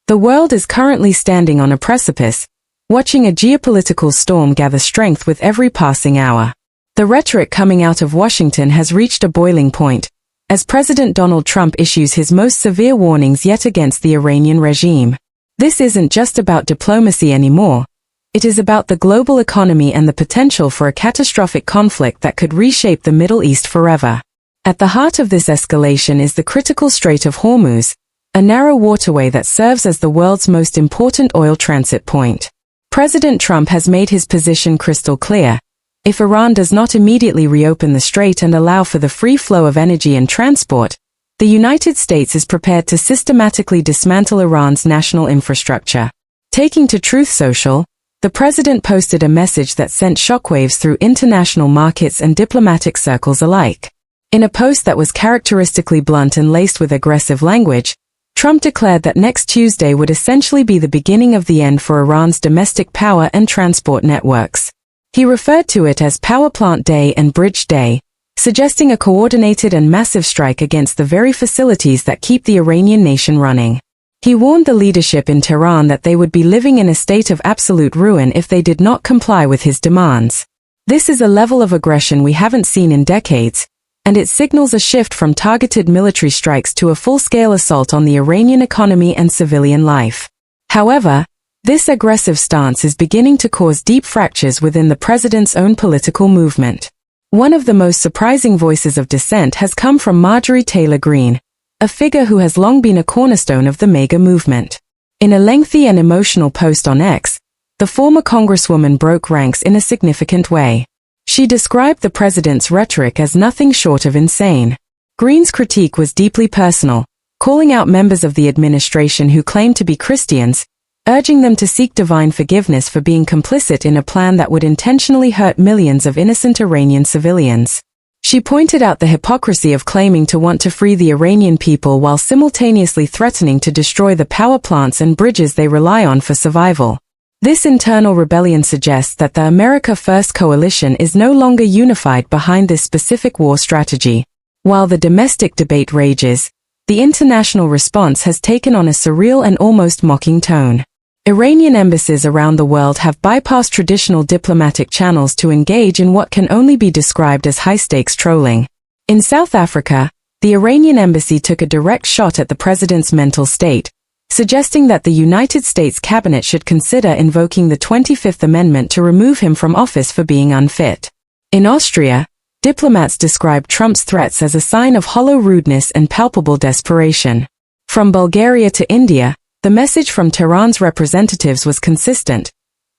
The world is currently standing on a precipice, watching a geopolitical storm gather strength with every passing hour. The rhetoric coming out of Washington has reached a boiling point, as President Donald Trump issues his most severe warnings yet against the Iranian regime. This isn't just about diplomacy anymore. It is about the global economy and the potential for a catastrophic conflict that could reshape the Middle East forever. At the heart of this escalation is the critical Strait of Hormuz, a narrow waterway that serves as the world's most important oil transit point. President Trump has made his position crystal clear. If Iran does not immediately reopen the strait and allow for the free flow of energy and transport, the United States is prepared to systematically dismantle Iran's national infrastructure. Taking to Truth Social, the president posted a message that sent shockwaves through international markets and diplomatic circles alike. In a post that was characteristically blunt and laced with aggressive language, Trump declared that next Tuesday would essentially be the beginning of the end for Iran's domestic power and transport networks. He referred to it as Power Plant Day and Bridge Day, suggesting a coordinated and massive strike against the very facilities that keep the Iranian nation running. He warned the leadership in Tehran that they would be living in a state of absolute ruin if they did not comply with his demands. This is a level of aggression we haven't seen in decades, and it signals a shift from targeted military strikes to a full-scale assault on the Iranian economy and civilian life. However, this aggressive stance is beginning to cause deep fractures within the president's own political movement. One of the most surprising voices of dissent has come from Marjorie Taylor Greene, a figure who has long been a cornerstone of the MAGA movement. In a lengthy and emotional post on X, the former congresswoman broke ranks in a significant way. She described the president's rhetoric as nothing short of insane. Greene's critique was deeply personal, calling out members of the administration who claimed to be Christians, urging them to seek divine forgiveness for being complicit in a plan that would intentionally hurt millions of innocent Iranian civilians. She pointed out the hypocrisy of claiming to want to free the Iranian people while simultaneously threatening to destroy the power plants and bridges they rely on for survival. This internal rebellion suggests that the America First coalition is no longer unified behind this specific war strategy. While the domestic debate rages, the international response has taken on a surreal and almost mocking tone. Iranian embassies around the world have bypassed traditional diplomatic channels to engage in what can only be described as high-stakes trolling. In South Africa, the Iranian embassy took a direct shot at the president's mental state, suggesting that the United States cabinet should consider invoking the 25th Amendment to remove him from office for being unfit. In Austria, diplomats described Trump's threats as a sign of hollow rudeness and palpable desperation. From Bulgaria to India, the message from Tehran's representatives was consistent.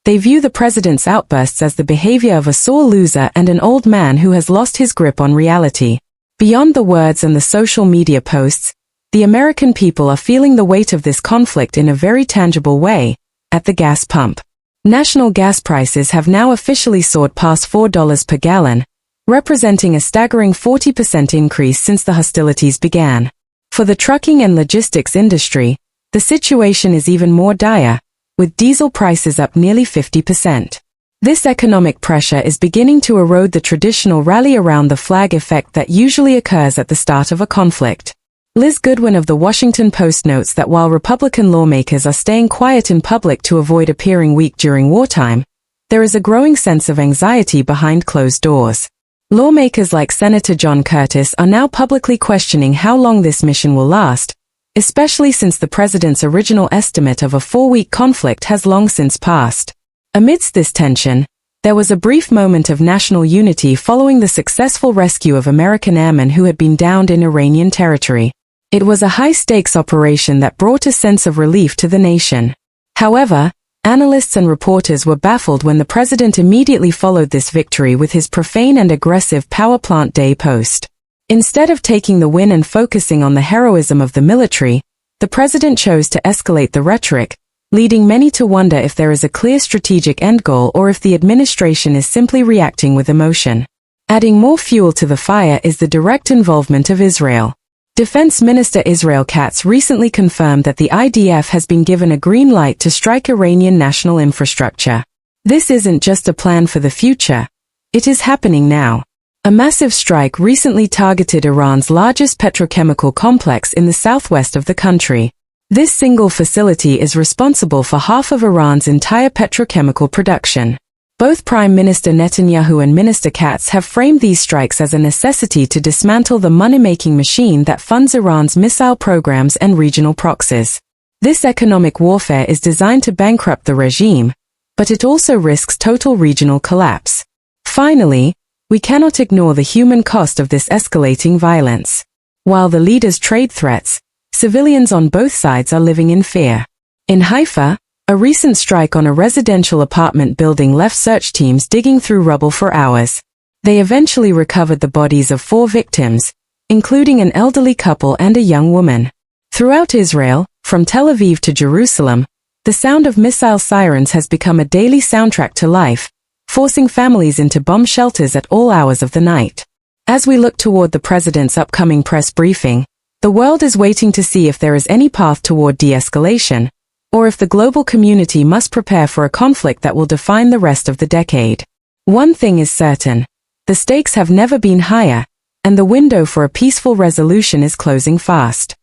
They view the president's outbursts as the behavior of a sore loser and an old man who has lost his grip on reality. Beyond the words and the social media posts, the American people are feeling the weight of this conflict in a very tangible way, at the gas pump. National gas prices have now officially soared past $4 per gallon, representing a staggering 40% increase since the hostilities began. For the trucking and logistics industry, the situation is even more dire, with diesel prices up nearly 50%. This economic pressure is beginning to erode the traditional rally around the flag effect that usually occurs at the start of a conflict. Liz Goodwin of The Washington Post notes that while Republican lawmakers are staying quiet in public to avoid appearing weak during wartime, there is a growing sense of anxiety behind closed doors. Lawmakers like Senator John Curtis are now publicly questioning how long this mission will last, especially since the president's original estimate of a 4-week conflict has long since passed. Amidst this tension, there was a brief moment of national unity following the successful rescue of American airmen who had been downed in Iranian territory. It was a high-stakes operation that brought a sense of relief to the nation. However, analysts and reporters were baffled when the president immediately followed this victory with his profane and aggressive Power Plant Day post. Instead of taking the win and focusing on the heroism of the military, the president chose to escalate the rhetoric, leading many to wonder if there is a clear strategic end goal or if the administration is simply reacting with emotion. Adding more fuel to the fire is the direct involvement of Israel. Defense Minister Israel Katz recently confirmed that the IDF has been given a green light to strike Iranian national infrastructure. This isn't just a plan for the future. It is happening now. A massive strike recently targeted Iran's largest petrochemical complex in the southwest of the country. This single facility is responsible for half of Iran's entire petrochemical production. Both Prime Minister Netanyahu and Minister Katz have framed these strikes as a necessity to dismantle the money-making machine that funds Iran's missile programs and regional proxies. This economic warfare is designed to bankrupt the regime, but it also risks total regional collapse. Finally, we cannot ignore the human cost of this escalating violence. While the leaders trade threats, civilians on both sides are living in fear. In Haifa, a recent strike on a residential apartment building left search teams digging through rubble for hours. They eventually recovered the bodies of 4 victims, including an elderly couple and a young woman. Throughout Israel, from Tel Aviv to Jerusalem, the sound of missile sirens has become a daily soundtrack to life, forcing families into bomb shelters at all hours of the night. As we look toward the president's upcoming press briefing, the world is waiting to see if there is any path toward de-escalation, or if the global community must prepare for a conflict that will define the rest of the decade. One thing is certain: the stakes have never been higher, and the window for a peaceful resolution is closing fast.